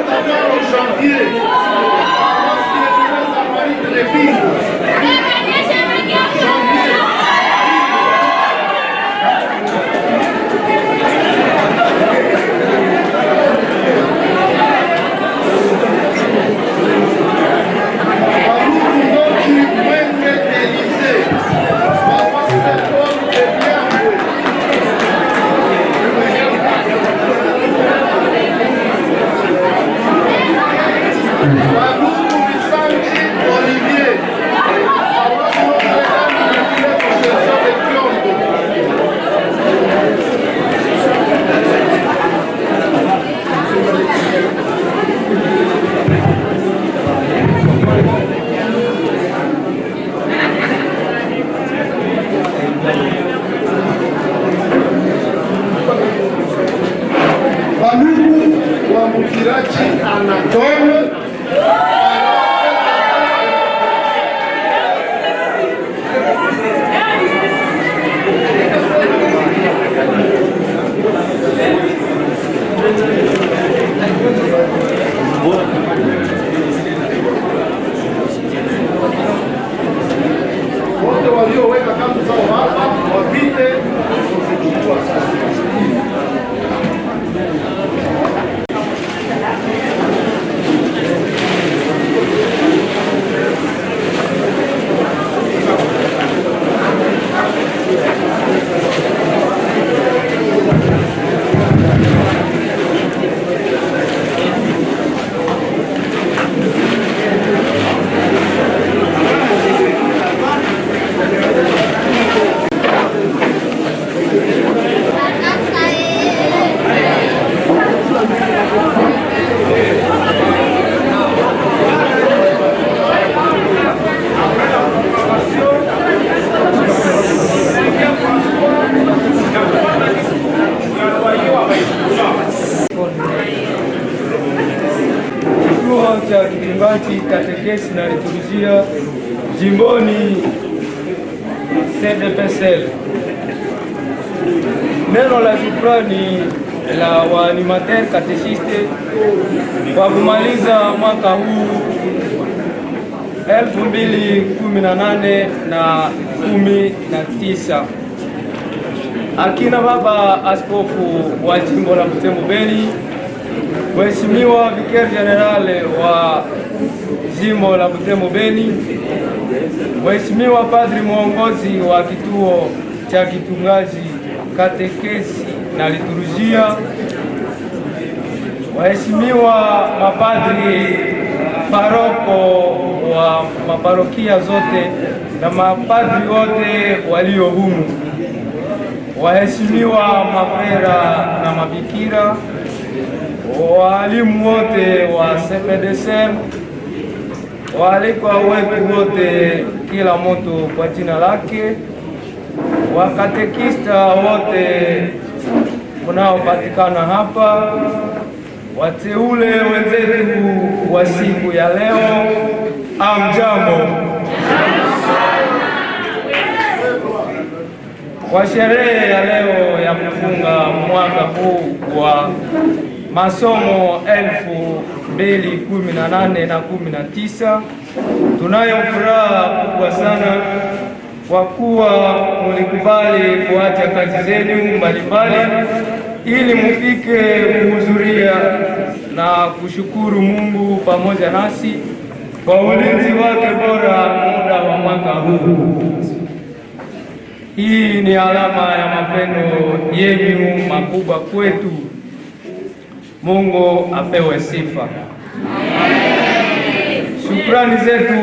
notamment en janvier, lorsqu'il était à Paris de l'Église. Kichungaji, katekesi na liturujia jimboni CDPSL. Neno la shukrani la waanimateur katechiste kwa kumaliza mwaka huu 2018 na 19. Akina baba askofu wa jimbo la Butembo Beni, Mheshimiwa Vicaire General wa jimbo la Butembo Beni, Mheshimiwa Padri mwongozi wa kituo cha kichungaji, katekesi na liturujia, waheshimiwa mapadri paroko wa maparokia zote na mapadri wote walio humu, waheshimiwa mafrera na mabikira, walimu wote wa CPDSM, waalikwa wetu wote, kila mtu kwa jina lake, wakatekista wote mnaopatikana hapa, wateule wenzetu wa siku ya leo, amjambo. Kwa sherehe ya leo ya kufunga mwaka huu wa masomo 2018 na 19, tunayo furaha kubwa sana kwa kuwa mlikubali kuacha kazi zenu mbalimbali ili mufike kuhudhuria na kushukuru Mungu pamoja nasi kwa ulinzi wake bora muda wa mwaka huu. Hii ni alama ya mapendo yenu makubwa kwetu. Mungu apewe sifa. Shukrani zetu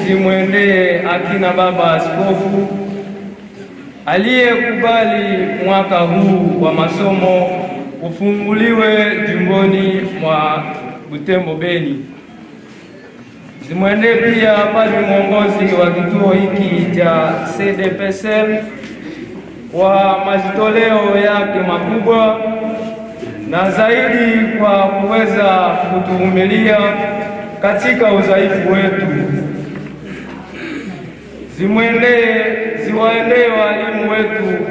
zimwendee akina baba askofu aliyekubali mwaka huu wa masomo ufunguliwe jimboni mwa Butembo Beni. Zimwendee pia padri mwongozi wa kituo hiki cha CDPSL kwa majitoleo yake makubwa na zaidi kwa kuweza kutuvumilia katika udhaifu wetu. Ziwaendee walimu wetu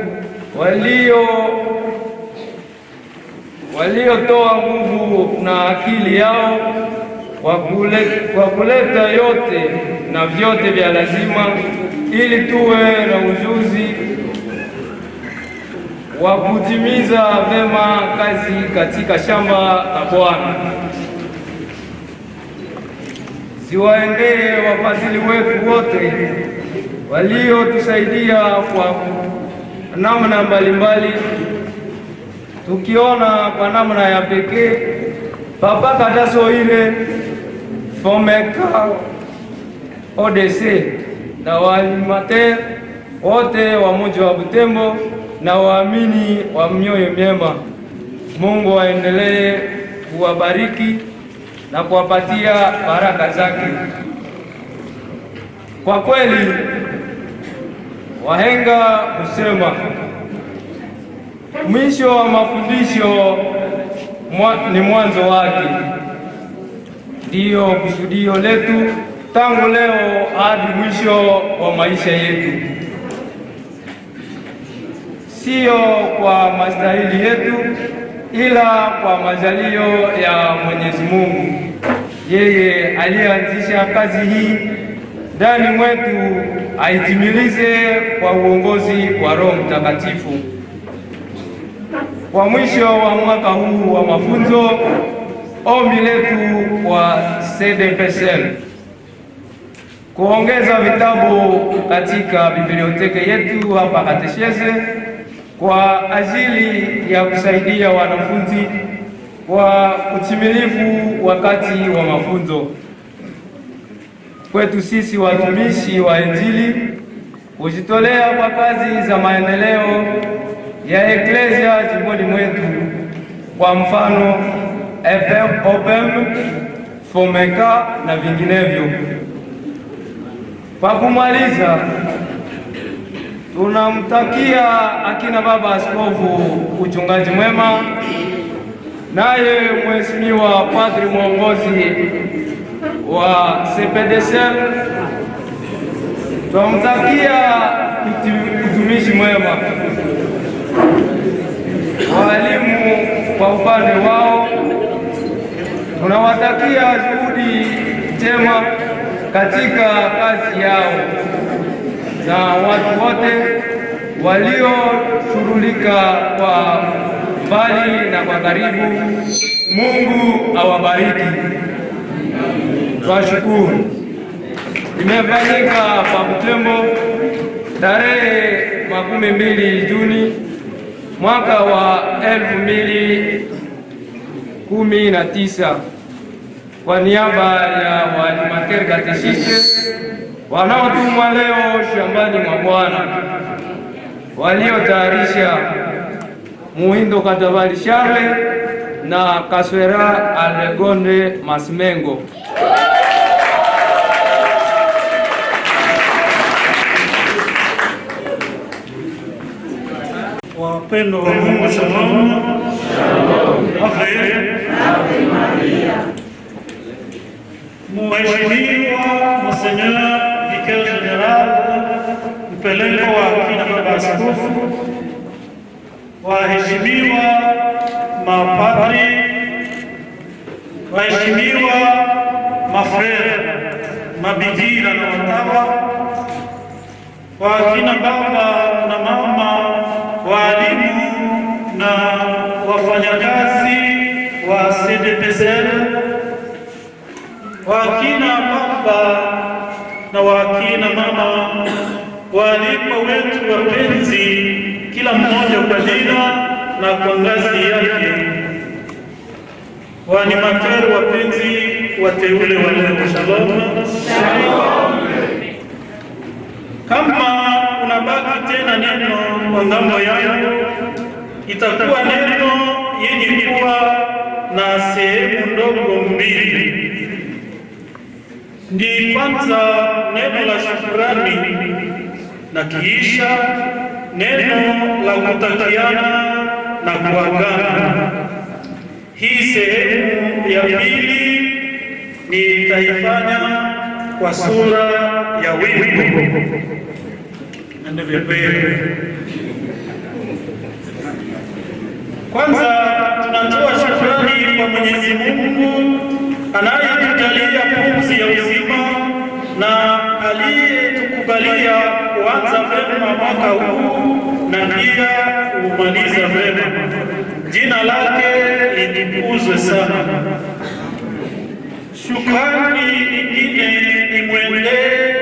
waliotoa nguvu na akili yao kwa kuleta yote na vyote vya lazima ili tuwe na ujuzi wa kutimiza vema kazi katika shamba la Bwana. Ziwaendee wafadhili wetu wote waliotusaidia kwa namna mbalimbali, tukiona kwa namna ya pekee Papa Katasoile Fomeka ODC na waalimateur wote wa mji wa Butembo na waamini wa mioyo myema. Mungu aendelee kuwabariki na kuwapatia baraka zake. Kwa kweli wahenga husema mwisho wa mafundisho ni mwanzo wake. Ndiyo kusudio letu tangu leo hadi mwisho wa maisha yetu, sio kwa mastahili yetu, ila kwa majalio ya Mwenyezi Mungu, yeye aliyeanzisha kazi hii ndani mwetu aitimilize kwa uongozi wa Roho Mtakatifu. Kwa mwisho wa mwaka huu wa mafunzo, ombi letu kwa CDPSL kuongeza vitabu katika biblioteki yetu hapa Katesheze kwa ajili ya kusaidia wanafunzi kwa utimilifu wakati wa mafunzo. Kwetu sisi watumishi wa Injili kujitolea kwa kazi za maendeleo ya Eklesia jimboni mwetu, kwa mfano OPEM, Fomeka na vinginevyo. Kwa kumaliza, tunamtakia akina baba askofu uchungaji mwema, naye mheshimiwa padri mwongozi wa CPDCL tunamtakia utumishi mwema. Walimu kwa upande wao tunawatakia juhudi njema katika kazi yao, na watu wote walioshughulika kwa mbali na kwa karibu, Mungu awabariki. Twashukuru. Imefanyika hapa Butembo tarehe 12 Juni mwaka wa 2019 kwa niaba ya waalimateur katechiste wanaotumwa leo shambani mwa Bwana, waliotayarisha Muhindo Katabali Charles na Kaswera Algonde Masmengo. Wapendo wa Mungu, shalom. Ave Maria. Mheshimiwa Monseigneur Vicaire General, mpeleko wa kina baba askofu, waheshimiwa mapadri, waheshimiwa mafrere, mabikira na watawa, wakina baba na mama, walimu na wafanyakazi wa CDPSL, wakina baba na wakina mama, waalikwa wetu wapenzi, kila mmoja kwa jina na kwa ngazi yake, waanimateur wapenzi, wateule wa leo, shalom. Kama unabaki tena neno kwa ngambo yangu, itakuwa neno yenye kuwa na sehemu ndogo mbili. Ndi kwanza neno la shukrani na kisha neno la kutakiana na kuagana. Hii sehemu ya pili nitaifanya kwa sura ya wimbo. Kwanza tunatoa shukrani kwa Mwenyezi Mungu anayetujalia pumzi ya uzima na aliyetukubalia kuanza vema mwaka huu na pia kumaliza vema. Jina lake litukuzwe sana. Shukrani nyingine imwendee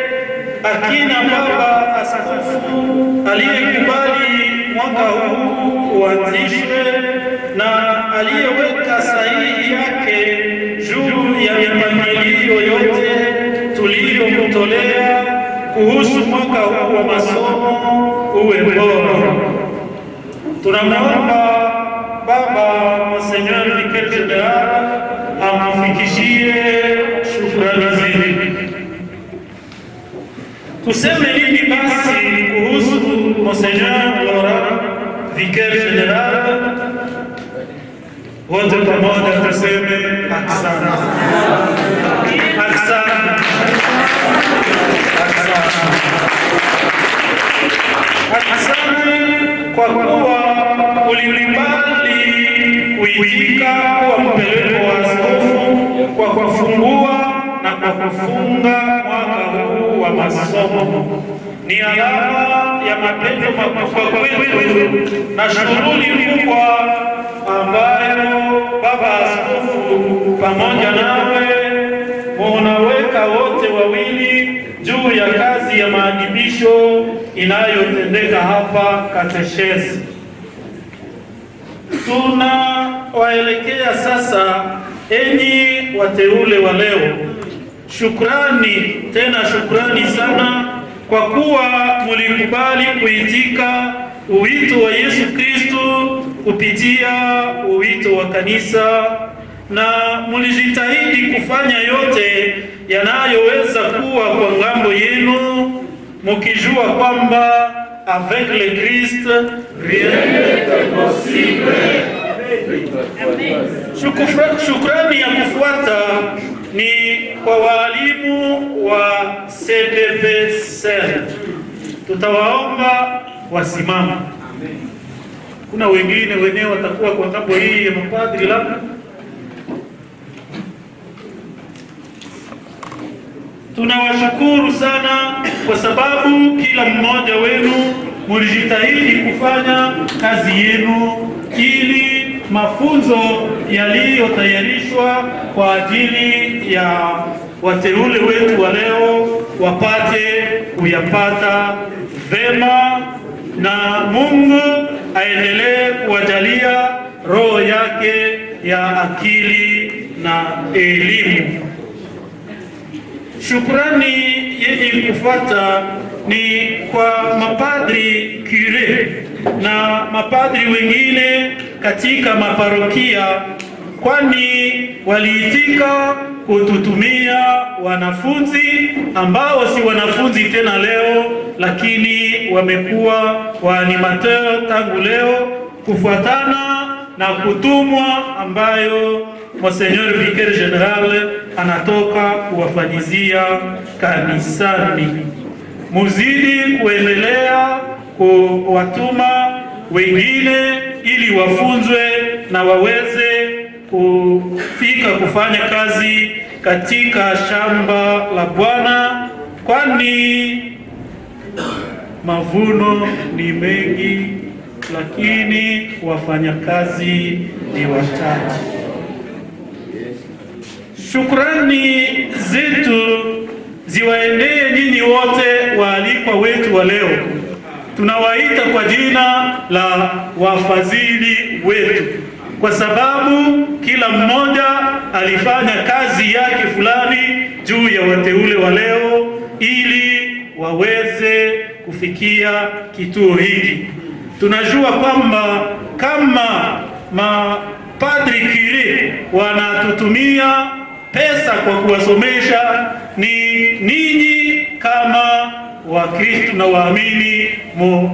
akina baba askofu aliyekubali mwaka huu uanzishwe na aliyeweka sahihi yake juu ya mipangilio yote tuliyomtolea kuhusu mwaka huu wa masomo uwe bora. Tunamwomba Baba Monseigneur Vicaire General amfikishie shukrani zetu. Tuseme nini basi kuhusu Monseigneur Laurent Vicaire General? Wote pamoja tuseme asante. Asante. Asante kwa kuwa ulikubali kuitika kuwa mpeleko wa askofu kwa kufungua na kwa kufunga mwaka huu wa masomo. Ni alama ya mapendo makubwa kwetu na shughuli kubwa ambayo Baba Askofu pamoja nawe munaweka wote wawili juu ya kazi ya maadibisho inayotendeka hapa kateshezi. Tunawaelekea sasa, enyi wateule wa leo. Shukrani, tena shukrani sana kwa kuwa mulikubali kuitika uwito wa Yesu Kristo kupitia uwito wa kanisa na mulijitahidi kufanya yote yanayoweza kuwa kwa ngambo yenu, mukijua kwamba avec le Christ rien n'est possible. Shukrani ya kufuata ni kwa walimu wa CDVSR. Tutawaomba wasimame. Kuna wengine wenyewe watakuwa kwa ngambo hii ya mapadri labda. Tunawashukuru sana kwa sababu kila mmoja wenu mulijitahidi kufanya kazi yenu ili mafunzo yaliyotayarishwa kwa ajili ya wateule wetu wa leo wapate kuyapata vema, na Mungu aendelee kuwajalia roho yake ya akili na elimu. Shukrani yenye kufuata ni kwa mapadri kure na mapadri wengine katika maparokia, kwani waliitika kututumia wanafunzi ambao si wanafunzi tena leo, lakini wamekuwa waanimateur tangu leo kufuatana na kutumwa ambayo Monseigneur Vicaire General anatoka kuwafanyizia kanisani. Muzidi kuendelea kuwatuma wengine ili wafunzwe na waweze kufika kufanya kazi katika shamba la Bwana, kwani mavuno ni mengi lakini wafanyakazi ni wachache. Shukrani zetu ziwaendee nyinyi wote waalikwa wetu wa leo. Tunawaita kwa jina la wafadhili wetu kwa sababu kila mmoja alifanya kazi yake fulani juu ya wateule wa leo ili waweze kufikia kituo hiki. Tunajua kwamba kama mapadri kire wanatutumia pesa kwa kuwasomesha, ni ninyi kama Wakristo na waamini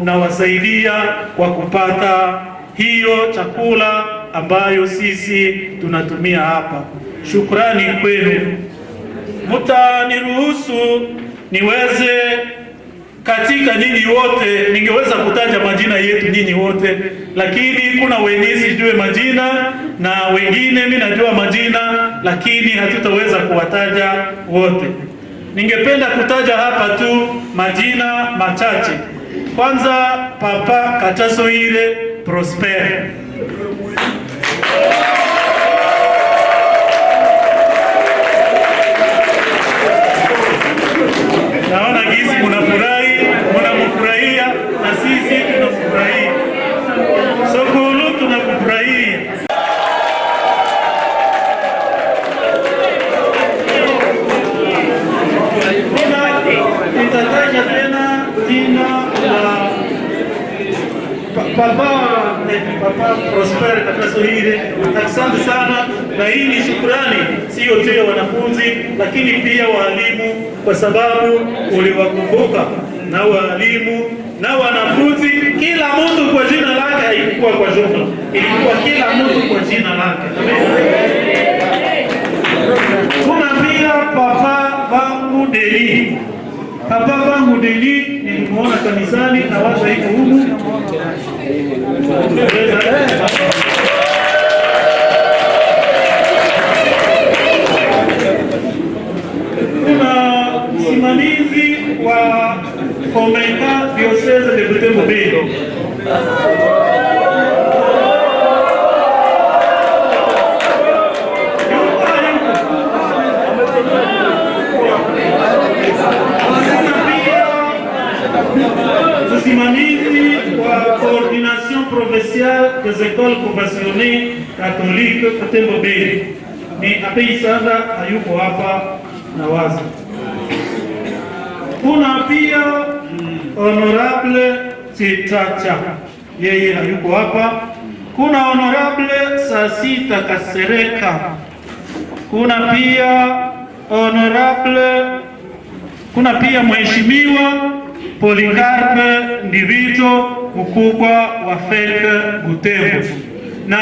mnawasaidia kwa kupata hiyo chakula ambayo sisi tunatumia hapa. Shukrani kwenu. Mtaniruhusu niweze katika nyinyi wote, ningeweza kutaja majina yetu nyinyi wote, lakini kuna wenye sijue majina na wengine mimi najua majina, lakini hatutaweza kuwataja wote. Ningependa kutaja hapa tu majina machache. Kwanza, Papa Katasoire Prosper. Naona gisi munamufurahia na sisi tunamufurahia. Sokulu tunakufurahia. Nitataja tena jina la Papa Prosper Katasoire. Asante sana, na hii ni shukrani sio tu ya wanafunzi lakini pia walimu, kwa sababu uliwakumbuka, na walimu na wanafunzi, kila mtu kwa jina lake. Haikuwa kwa jumla, ilikuwa kila mtu kwa jina lake. Kuna pia Papa Vangu Deli. Papa Vangu Deli nilimuona kanisani na watu iko humu. Kuna msimamizi wa Komeka Diocese de Butembo-Beni. Msimamizi wa Coordination Provinciale des Écoles Confessionnées Catholiques Butembo-Beni ni Abei Sanda, hayuko hapa na wazi. Kuna pia Honorable Chitacha, yeye hayuko hapa. Kuna Honorable Sasita Kasereka. Kuna pia Mheshimiwa Polikarpe Ndivito, mkubwa wa FEC Butembo. Na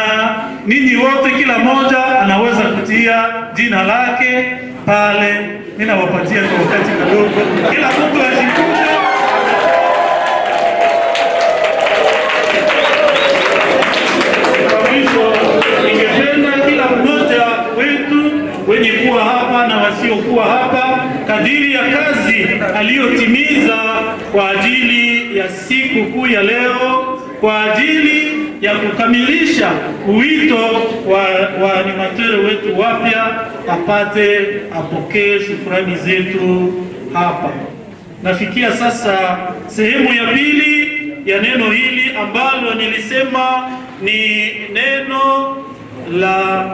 ninyi wote, kila mmoja anaweza kutia jina lake pale. Ninawapatia kwa wakati kidogo, kila mtu ajikute. Kwa mwisho, ningependa kila mmoja wetu, wenye kuwa hapa na wasiokuwa hapa, kadiri ya kazi aliyotimiza kwa ajili ya siku kuu ya leo, kwa ajili ya kukamilisha wito wa animateur wetu wapya, apokee shukrani zetu hapa. Nafikia sasa sehemu ya pili ya neno hili ambalo nilisema ni neno la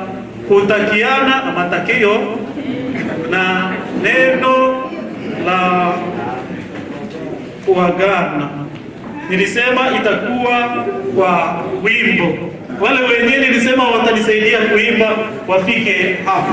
kutakiana na matakeo, na neno la kuagana. Nilisema itakuwa kwa wimbo. Wale wenyewe nilisema watanisaidia kuimba, wafike hapa.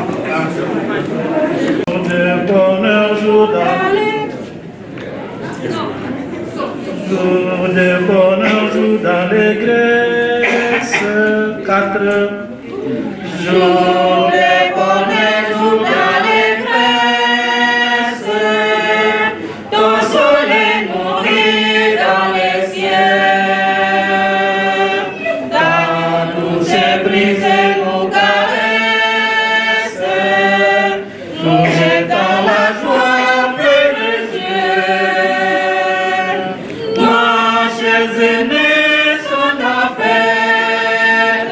Son affaire,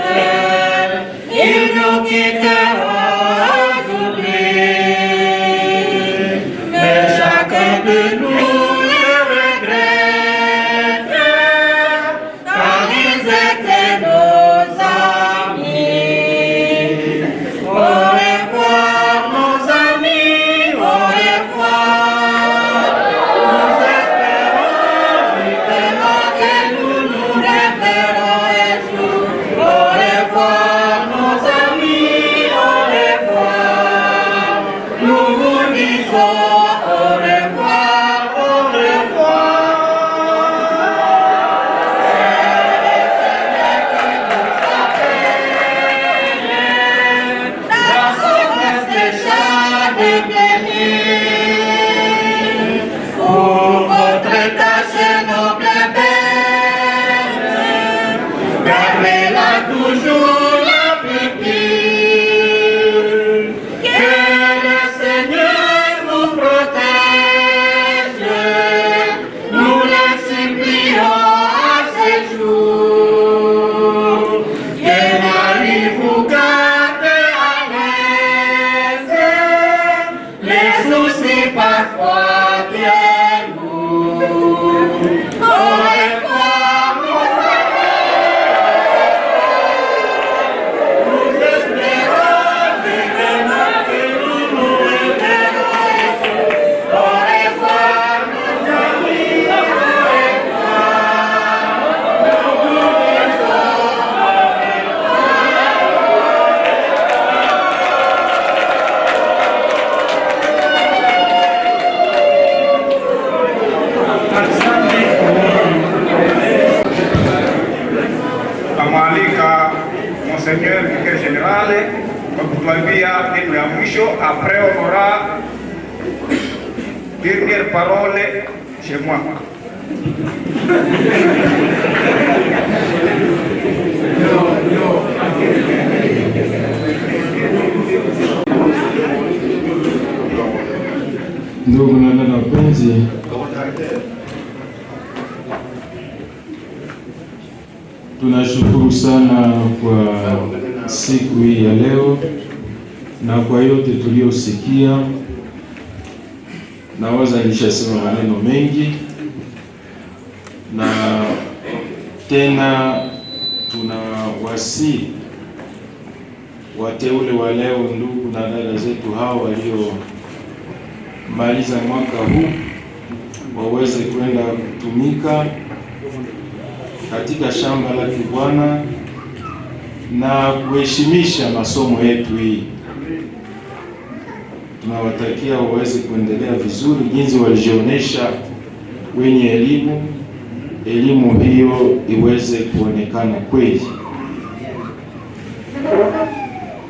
il nous quitte. maneno ya mwisho. Après on aura dernière parole chez moi. Ndugu na dada wapenzi, tunashukuru sana kwa siku hii ya leo na kwa yote tuliyosikia. Nawaza nilishasema maneno mengi, na tena tunawasihi wateule wa leo, ndugu na dada zetu hao waliomaliza mwaka huu, waweze kwenda kutumika katika shamba la Bwana na kuheshimisha masomo yetu hii. Tunawatakia waweze kuendelea vizuri jinsi walijionyesha wenye elimu hiyo iweze kuonekana kweli,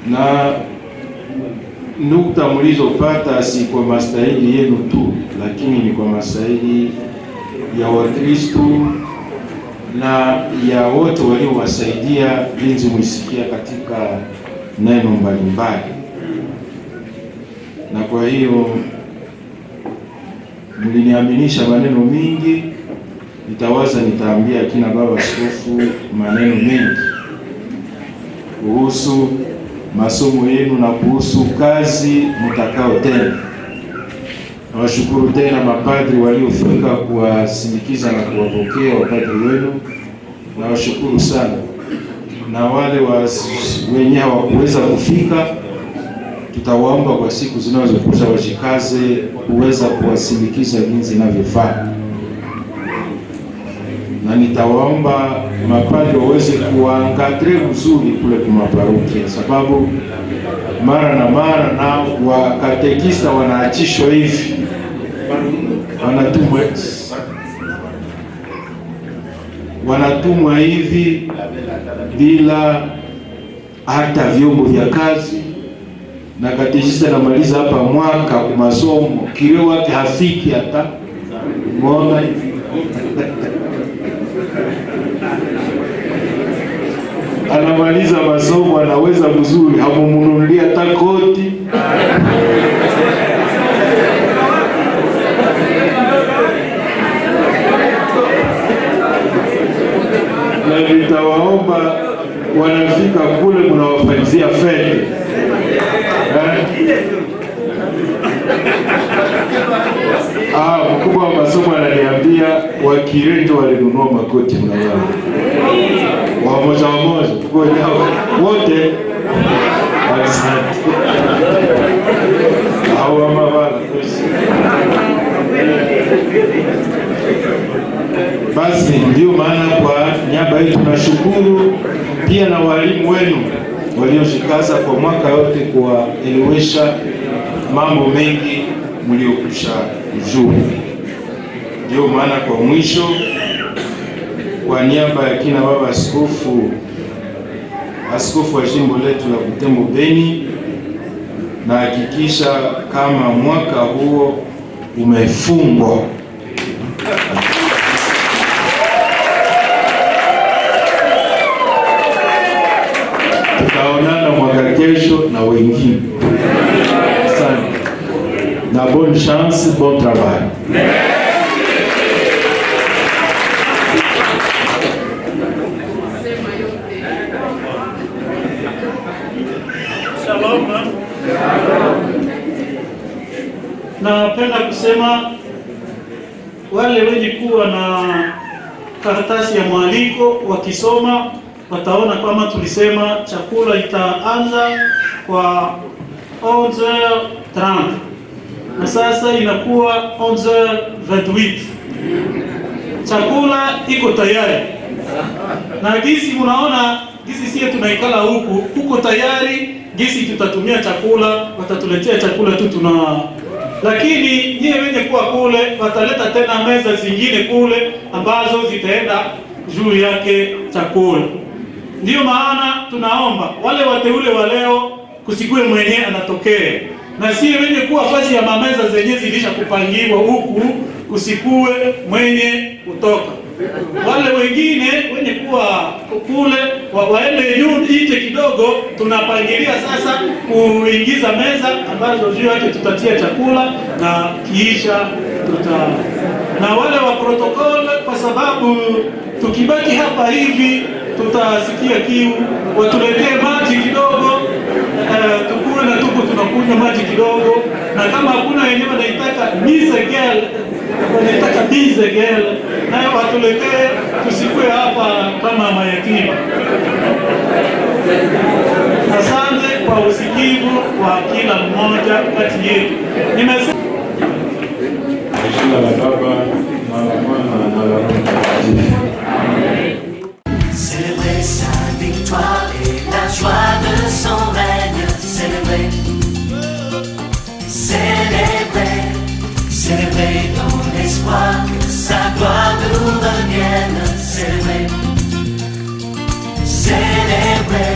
na nukta mlizopata si kwa mastahili yenu tu, lakini ni kwa mastahili ya Wakristo na ya wote waliowasaidia jinsi mlisikia katika neno mbalimbali. Na kwa hiyo mliniaminisha maneno mingi, nitaambia kina baba askofu maneno mengi kuhusu masomo yenu na kuhusu kazi mtakao tena. Nawashukuru tena mapadri waliofika kuwasindikiza na kuwapokea wapadri wenu. Nawashukuru sana, na wale wenye hawakuweza kufika, tutawaomba kwa siku zinazokuja wajikaze kuweza kuwasindikiza jinsi inavyofaa, na nitawaomba mapadri waweze kuwaangadre vizuri kule kwa maparokia, sababu mara na mara na wakatekista wanaachishwa hivi, wanatumwa hivi bila hata vyombo vya kazi, na katekista anamaliza hapa mwaka kwa masomo, kilio wake hafiki hata mwona hivi anamaliza masomo, anaweza mzuri, hamumununulia hata koti na nitawaomba wanafika kule mnawafanyizia fete. Mkubwa wa masomo ananiambia Wakirenjo walinunua makoti mnawao wamoja tuko wote hawa mama. Basi ndio maana kwa niaba yetu tunashukuru pia na walimu wenu walioshikaza kwa mwaka yote kuwaelewesha mambo mengi mliokusha kujua. Ndio maana kwa mwisho, kwa niaba ya kina baba askofu wa jimbo letu la Butembo Beni, na hakikisha kama mwaka huo umefungwa. Tutaonana mwaka kesho na wengine. Asante. Na bonne chance, bon travail. Napenda kusema wale wenye kuwa na karatasi ya mwaliko wakisoma wataona kama tulisema chakula itaanza kwa 11h30 na sasa inakuwa 11h28. Chakula iko tayari, na gisi munaona gisi sie tunaikala huko tayari. Gisi tutatumia chakula, watatuletea chakula tu lakini nyie wenye kuwa kule wataleta tena meza zingine kule ambazo zitaenda juu yake chakula. Ndiyo maana tunaomba wale wateule wa leo kusikue mwenye anatokea, na si wenye kuwa fasi ya mameza zenye zilisha kupangiwa huku, kusikue mwenye kutoka. Wale wengine wenye kuwa kule waende nje kidogo, tunapangilia sasa kuingiza meza ambazo juu yake tutatia chakula na kiisha na wale wa protokole, kwa sababu tukibaki hapa hivi tutasikia kiu, watuletee maji kidogo, tukue na tuko tunakunywa maji kidogo, na kama hakuna wenyewe wanaitaka misegel, wanaitaka misegel, nayo watuletee, tusikue hapa kama mayatima. Asante kwa usikivu wa kila mmoja kati yetu. Jina la Baba na la Mwana na la Roho Mtakatifu. Célébrer sa victoire et la joie de son règne. Célébrer, célébrer, célébrer dans l'espoir que sa gloire nous revienne. Célébrer, célébrer.